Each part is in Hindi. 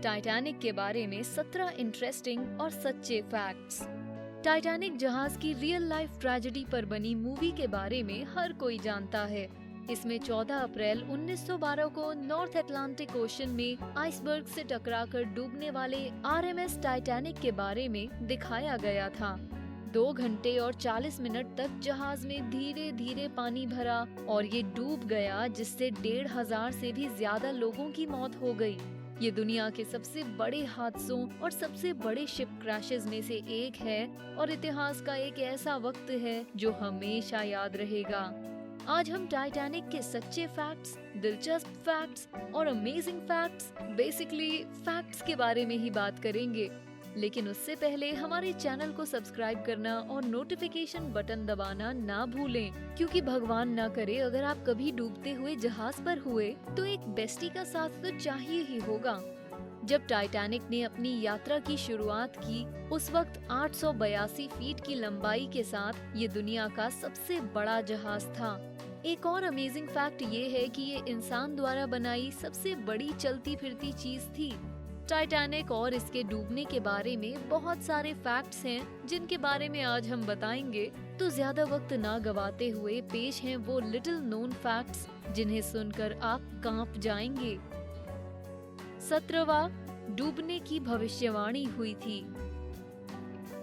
टाइटैनिक के बारे में 17 इंटरेस्टिंग और सच्चे फैक्ट्स। टाइटैनिक जहाज की रियल लाइफ ट्रेजेडी पर बनी मूवी के बारे में हर कोई जानता है। इसमें 14 अप्रैल 1912 को नॉर्थ अटलांटिक ओशन में आइसबर्ग से टकराकर डूबने वाले आरएमएस टाइटैनिक के बारे में दिखाया गया था। 2 घंटे और 40 मिनट तक जहाज में धीरे धीरे पानी भरा और ये डूब गया, जिससे 1,500 से भी ज्यादा लोगों की मौत हो गई। ये दुनिया के सबसे बड़े हादसों और सबसे बड़े शिप क्रैशेस में से एक है और इतिहास का एक ऐसा वक्त है जो हमेशा याद रहेगा। आज हम टाइटैनिक के सच्चे फैक्ट्स, दिलचस्प फैक्ट्स और अमेजिंग फैक्ट्स, बेसिकली फैक्ट्स के बारे में ही बात करेंगे। लेकिन उससे पहले हमारे चैनल को सब्सक्राइब करना और नोटिफिकेशन बटन दबाना ना भूलें, क्योंकि भगवान ना करे अगर आप कभी डूबते हुए जहाज पर हुए तो एक बेस्टी का साथ तो चाहिए ही होगा। जब टाइटैनिक ने अपनी यात्रा की शुरुआत की, उस वक्त 882 फीट की लंबाई के साथ ये दुनिया का सबसे बड़ा जहाज था। एक और अमेजिंग फैक्ट ये है कि ये इंसान द्वारा बनाई सबसे बड़ी चलती फिरती चीज थी। टाइटैनिक और इसके डूबने के बारे में बहुत सारे फैक्ट्स हैं जिनके बारे में आज हम बताएंगे, तो ज्यादा वक्त ना गवाते हुए पेश हैं वो लिटिल नोन फैक्ट्स जिन्हें सुनकर आप कांप जाएंगे। 17वां, डूबने की भविष्यवाणी हुई थी।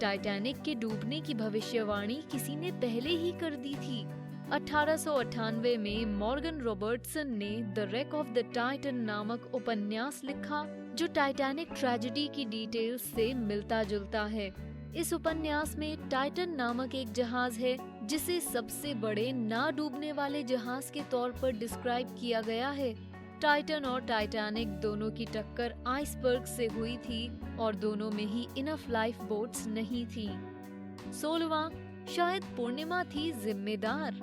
टाइटैनिक के डूबने की भविष्यवाणी किसी ने पहले ही कर दी थी। 1898 में मॉर्गन रॉबर्टसन ने the wreck of the Titan नामक उपन्यास लिखा, जो टाइटैनिक ट्रेजेडी की डिटेल्स से मिलता जुलता है। इस उपन्यास में टाइटन नामक एक जहाज है जिसे सबसे बड़े ना डूबने वाले जहाज के तौर पर डिस्क्राइब किया गया है। टाइटन और टाइटैनिक दोनों की टक्कर आइसबर्ग से हुई थी और दोनों में ही इनफ लाइफ बोट्स नहीं थी। 16वां, शायद पूर्णिमा थी जिम्मेदार।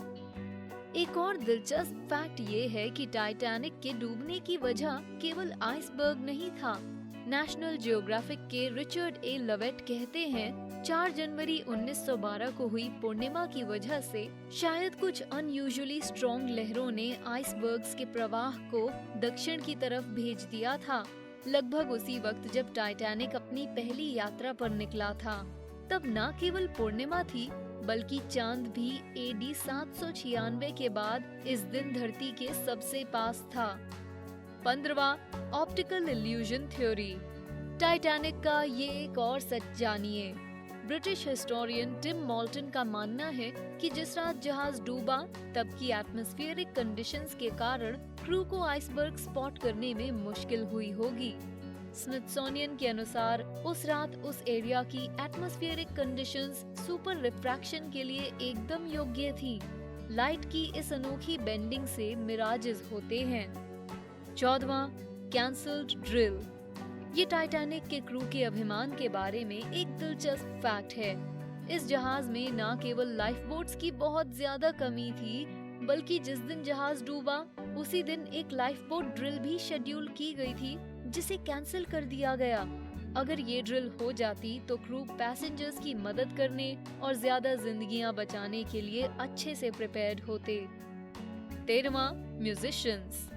एक और दिलचस्प फैक्ट ये है कि टाइटैनिक के डूबने की वजह केवल आइसबर्ग नहीं था। नेशनल जियोग्राफिक के रिचर्ड ए लवेट कहते हैं, 4 जनवरी 1912 को हुई पूर्णिमा की वजह से शायद कुछ अनयूजुअली स्ट्रॉन्ग लहरों ने आइसबर्ग्स के प्रवाह को दक्षिण की तरफ भेज दिया था। लगभग उसी वक्त जब टाइटैनिक अपनी पहली यात्रा पर निकला था, तब न केवल पूर्णिमा थी बल्कि चांद भी AD 796 के बाद इस दिन धरती के सबसे पास था। 15वां, ऑप्टिकल इल्यूजन थ्योरी। टाइटैनिक का ये एक और सच जानिए। ब्रिटिश हिस्टोरियन टिम मॉल्टन का मानना है कि जिस रात जहाज डूबा तब की एटमॉस्फेरिक कंडीशंस के कारण क्रू को आइसबर्ग स्पॉट करने में मुश्किल हुई होगी। स्मिथसोनियन के अनुसार उस रात उस एरिया की एटमॉस्फेरिक कंडीशंस सुपर रिफ्रैक्शन के लिए एकदम योग्य थी। लाइट की इस अनोखी बेंडिंग से मिराजेस होते हैं। 14वां, कैंसल्ड ड्रिल। ये टाइटैनिक के क्रू के अभिमान के बारे में एक दिलचस्प फैक्ट है। इस जहाज में न केवल लाइफ बोट्स की बहुत ज्यादा कमी थी, बल्कि जिस दिन जहाज डूबा उसी दिन एक लाइफ बोट ड्रिल भी शेड्यूल की गई थी, जिसे कैंसिल कर दिया गया। अगर ये ड्रिल हो जाती तो क्रू पैसेंजर्स की मदद करने और ज्यादा जिंदगियां बचाने के लिए अच्छे से प्रिपेयर्ड होते। 13वां, म्यूजिशियंस।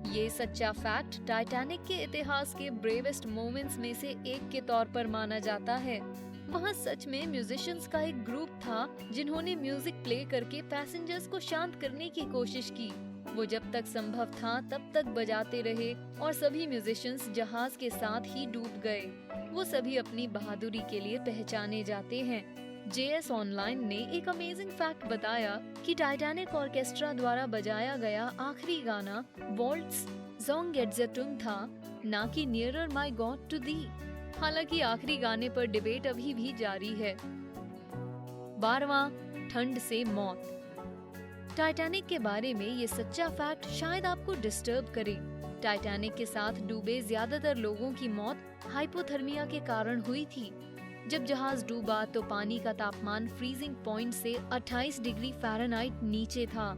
ये सच्चा फैक्ट टाइटैनिक के इतिहास के ब्रेवेस्ट मोमेंट्स में से एक के तौर पर माना जाता है। वहाँ सच में म्यूजिशियंस का एक ग्रुप था जिन्होंने म्यूजिक प्ले करके पैसेंजर्स को शांत करने की कोशिश की। वो जब तक संभव था तब तक बजाते रहे और सभी म्यूजिशियंस जहाज के साथ ही डूब गए। वो सभी अपनी बहादुरी के लिए पहचाने जाते हैं। JS ऑनलाइन ने एक अमेजिंग फैक्ट बताया कि टाइटैनिक ऑर्केस्ट्रा द्वारा बजाया गया आखिरी गाना वॉल्ट्स ज़ोंगेट्ज़ेटुंग था, ना कि nearer my God to thee. हालांकि आखिरी गाने पर डिबेट अभी भी जारी है। 12वां, ठंड से मौत। टाइटैनिक के बारे में ये सच्चा फैक्ट शायद आपको डिस्टर्ब करे। टाइटैनिक के साथ डूबे ज्यादातर लोगों की मौत हाइपोथर्मिया के कारण हुई थी। जब जहाज डूबा तो पानी का तापमान फ्रीजिंग पॉइंट से 28 डिग्री फ़ारेनहाइट नीचे था।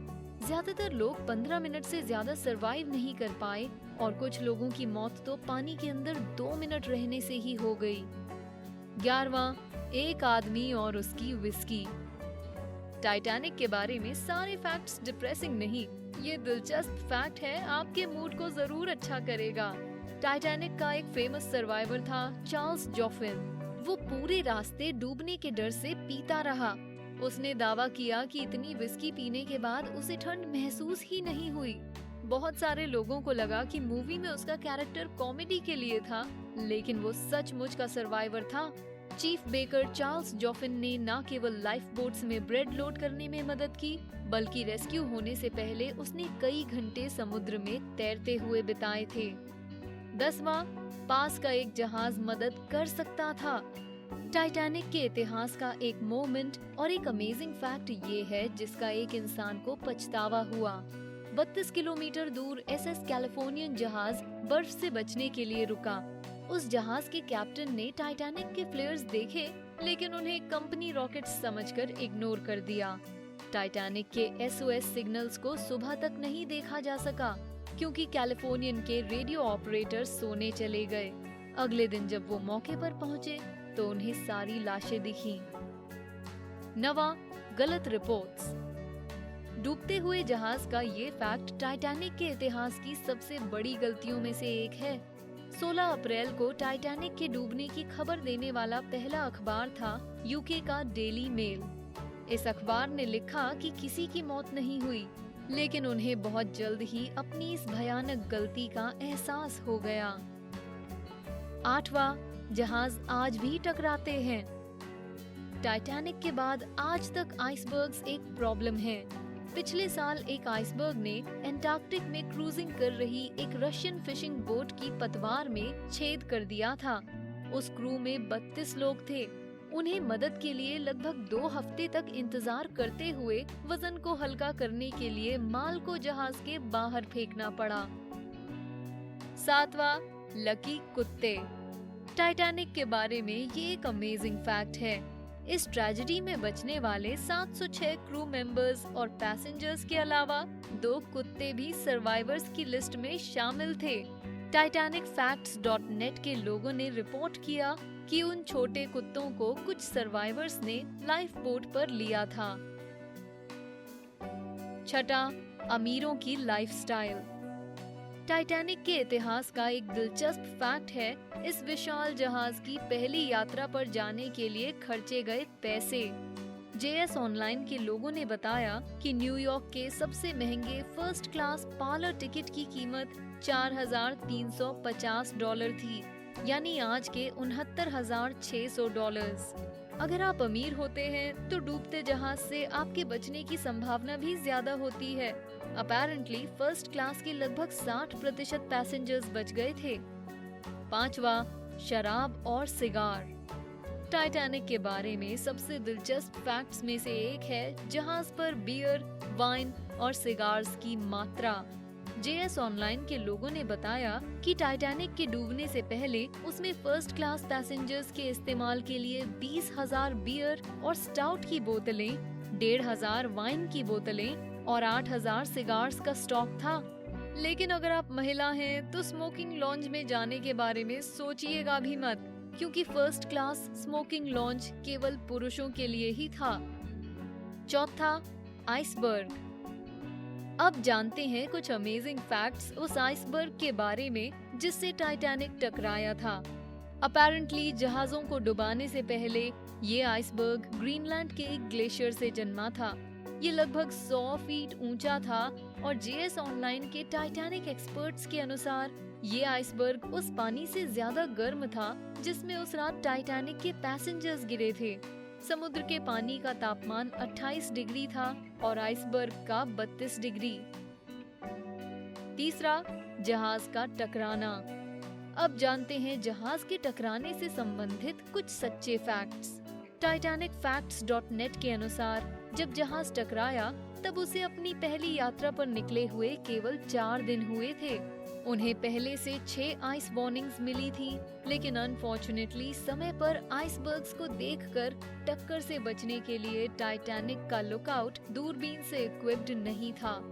ज्यादातर लोग 15 मिनट से ज्यादा सरवाइव नहीं कर पाए और कुछ लोगों की मौत तो पानी के अंदर 2 मिनट रहने से ही हो गई। 11वां, एक आदमी और उसकी विस्की। टाइटैनिक के बारे में सारे फैक्ट्स डिप्रेसिंग नहीं, ये दिलचस्प फैक्ट है, आपके मूड को जरूर अच्छा करेगा। टाइटैनिक का एक फेमस सर्वाइवर था चार्ल्स जॉफिन। वो पूरे रास्ते डूबने के डर से पीता रहा। उसने दावा किया कि इतनी विस्की पीने के बाद उसे ठंड महसूस ही नहीं हुई। बहुत सारे लोगों को लगा कि मूवी में उसका कैरेक्टर कॉमेडी के लिए था, लेकिन वो सचमुच का सर्वाइवर था। चीफ बेकर चार्ल्स जॉफिन ने न केवल लाइफ बोट्स में ब्रेड लोड करने में मदद की, बल्कि रेस्क्यू होने से पहले उसने कई घंटे समुद्र में तैरते हुए बिताए थे। 10वां, पास का एक जहाज मदद कर सकता था। टाइटैनिक के इतिहास का एक मोमेंट और एक अमेजिंग फैक्ट ये है जिसका एक इंसान को पछतावा हुआ। 32 किलोमीटर दूर एसएस कैलिफोर्नियन जहाज बर्फ से बचने के लिए रुका। उस जहाज के कैप्टन ने टाइटैनिक के फ्लेयर्स देखे, लेकिन उन्हें कंपनी रॉकेट्स समझकर इग्नोर कर दिया। टाइटैनिक के एसओएस सिग्नल्स को सुबह तक नहीं देखा जा सका, क्योंकि कैलिफोर्नियन के रेडियो ऑपरेटर सोने चले गए। अगले दिन जब वो मौके पर पहुंचे तो उन्हें सारी लाशें दिखीं। 9वां, गलत रिपोर्ट्स। डूबते हुए जहाज का ये फैक्ट टाइटैनिक के इतिहास की सबसे बड़ी गलतियों में से एक है। 16 अप्रैल को टाइटैनिक के डूबने की खबर देने वाला पहला अखबार था यूके का डेली मेल। इस अखबार ने लिखा कि किसी की मौत नहीं हुई, लेकिन उन्हें बहुत जल्द ही अपनी इस भयानक गलती का एहसास हो गया। 8वां, जहाज आज भी टकराते हैं। टाइटैनिक के बाद आज तक आइसबर्ग्स एक प्रॉब्लम है। पिछले साल एक आइसबर्ग ने एंटार्कटिक में क्रूजिंग कर रही एक रशियन फिशिंग बोट की पतवार में छेद कर दिया था। उस क्रू में 32 लोग थे। उन्हें मदद के लिए लगभग 2 हफ्ते तक इंतजार करते हुए वजन को हल्का करने के लिए माल को जहाज के बाहर फेंकना पड़ा। 7वां, लकी कुत्ते। टाइटैनिक के बारे में ये एक अमेजिंग फैक्ट है। इस ट्रेजेडी में बचने वाले 706 क्रू मेंबर्स और पैसेंजर्स के अलावा 2 कुत्ते भी सर्वाइवर्स की लिस्ट में शामिल थे। TitanicFacts.net के लोगों ने रिपोर्ट किया कि उन छोटे कुत्तों को कुछ सर्वाइवर्स ने लाइफ बोट पर लिया था। 6वां, अमीरों की लाइफस्टाइल। टाइटैनिक के इतिहास का एक दिलचस्प फैक्ट है इस विशाल जहाज की पहली यात्रा पर जाने के लिए खर्चे गए पैसे। JS ऑनलाइन के लोगों ने बताया कि न्यूयॉर्क के सबसे महंगे फर्स्ट क्लास पार्लर टिकट की कीमत $4,350 थी, यानी आज के $69,600। अगर आप अमीर होते हैं तो डूबते जहाज से आपके बचने की संभावना भी ज्यादा होती है। अपैरेंटली फर्स्ट क्लास के लगभग 60% पैसेंजर्स बच गए थे। 5वां, शराब और सिगार। टाइटैनिक के बारे में सबसे दिलचस्प फैक्ट्स में से एक है जहाज पर बियर, वाइन और सिगार्स की मात्रा। JS ऑनलाइन के लोगों ने बताया कि टाइटैनिक के डूबने से पहले उसमें फर्स्ट क्लास पैसेंजर्स के इस्तेमाल के लिए 20,000 बियर और स्टाउट की बोतलें, 1,500 वाइन की बोतलें और 8,000 सिगार्स का स्टॉक था। लेकिन अगर आप महिला हैं तो स्मोकिंग लॉन्ज में जाने के बारे में सोचिएगा भी मत, क्योंकि फर्स्ट क्लास स्मोकिंग लॉन्ज केवल पुरुषों के लिए ही था। 4था, आइसबर्ग। अब जानते हैं कुछ अमेजिंग फैक्ट्स उस आइसबर्ग के बारे में जिससे टाइटैनिक टकराया था। अपैरेंटली जहाजों को डुबाने से पहले ये आइसबर्ग ग्रीनलैंड के एक ग्लेशियर से जन्मा था। ये लगभग 100 फीट ऊंचा था और JS ऑनलाइन के टाइटैनिक एक्सपर्ट्स के अनुसार ये आइसबर्ग उस पानी से ज्यादा गर्म था जिसमें उस रात टाइटैनिक के पैसेंजर्स गिरे थे। समुद्र के पानी का तापमान 28 डिग्री था और आइसबर्ग का 32 डिग्री। तीसरा, जहाज का टकराना। अब जानते हैं जहाज के टकराने से संबंधित कुछ सच्चे फैक्ट्स। TitanicFacts.net के अनुसार जब जहाज टकराया तब उसे अपनी पहली यात्रा पर निकले हुए केवल 4 दिन हुए थे। उन्हें पहले से 6 आइस वार्निंग्स मिली थी, लेकिन अनफॉर्चुनेटली समय पर आइसबर्ग्स को देखकर टक्कर से बचने के लिए टाइटैनिक का लुकआउट दूरबीन से इक्विप्ड नहीं था।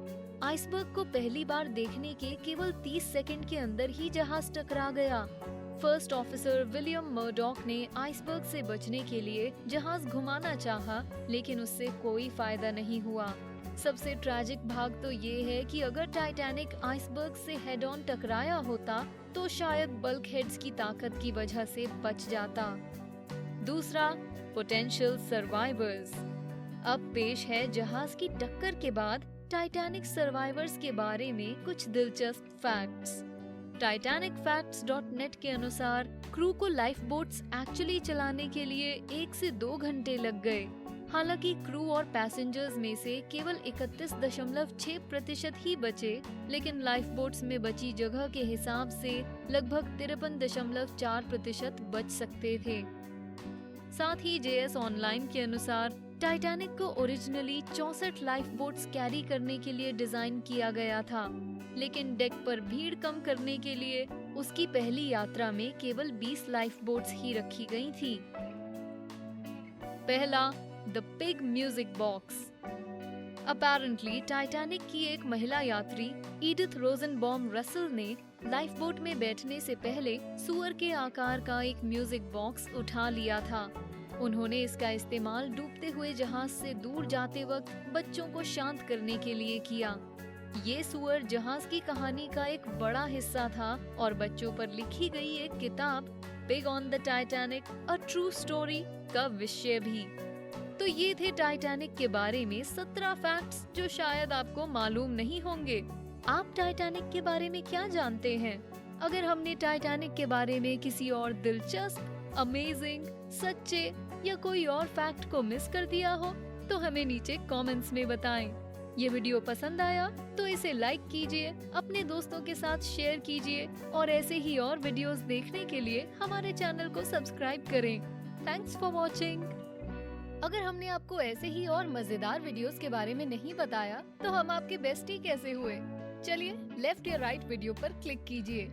आइसबर्ग को पहली बार देखने के केवल 30 सेकंड के अंदर ही जहाज टकरा गया। फर्स्ट ऑफिसर विलियम मर्डॉक ने आइसबर्ग से बचने के लिए जहाज घुमाना चाहा, लेकिन उससे कोई फायदा नहीं हुआ। सबसे ट्रैजिक भाग तो ये है कि अगर टाइटैनिक आइसबर्ग से हेड ऑन टकराया होता तो शायद बल्कहेड्स की ताकत की वजह से बच जाता। दूसरा, पोटेंशियल सर्वाइवर्स। अब पेश है जहाज की टक्कर के बाद टाइटैनिक सर्वाइवर्स के बारे में कुछ दिलचस्प फैक्ट्स। titanicfacts.net के अनुसार क्रू को लाइफ बोट्स एक्चुअली चलाने के लिए 1 से 2 घंटे लग गए। हालांकि क्रू और पैसेंजर्स में से केवल 31.6% ही बचे, लेकिन लाइफ बोट्स में बची जगह के हिसाब से लगभग 53.4% बच सकते थे। साथ ही JS ऑनलाइन के अनुसार टाइटैनिक को ओरिजिनली 64 लाइफ बोट्स कैरी करने के लिए डिजाइन किया गया था, लेकिन डेक पर भीड़ कम करने के लिए उसकी पहली यात्रा में केवल 20 लाइफ बोट्स ही रखी गई थी। पहला, the pig music box. Apparently Titanic की एक महिला यात्री ईडिथ रोजनबॉम रसल ने लाइफ बोट में बैठने से पहले सुअर के आकार का एक म्यूजिक बॉक्स उठा लिया था। उन्होंने इसका इस्तेमाल डूबते हुए जहाज से दूर जाते वक्त बच्चों को शांत करने के लिए किया। ये सुअर जहाज की कहानी का एक बड़ा हिस्सा था और बच्चों पर लिखी गई एक किताब pig on the Titanic a true story का विषय भी। तो ये थे टाइटैनिक के बारे में 17 फैक्ट्स जो शायद आपको मालूम नहीं होंगे। आप टाइटैनिक के बारे में क्या जानते हैं? अगर हमने टाइटैनिक के बारे में किसी और दिलचस्प, अमेजिंग, सच्चे या कोई और फैक्ट को मिस कर दिया हो तो हमें नीचे कमेंट्स में बताएं। ये वीडियो पसंद आया तो इसे लाइक कीजिए, अपने दोस्तों के साथ शेयर कीजिए और ऐसे ही और वीडियोस देखने के लिए हमारे चैनल को सब्सक्राइब करें। Thanks for watching. अगर हमने आपको ऐसे ही और मजेदार वीडियोस के बारे में नहीं बताया तो हम आपके बेस्टी कैसे हुए? चलिए लेफ्ट या राइट वीडियो पर क्लिक कीजिए।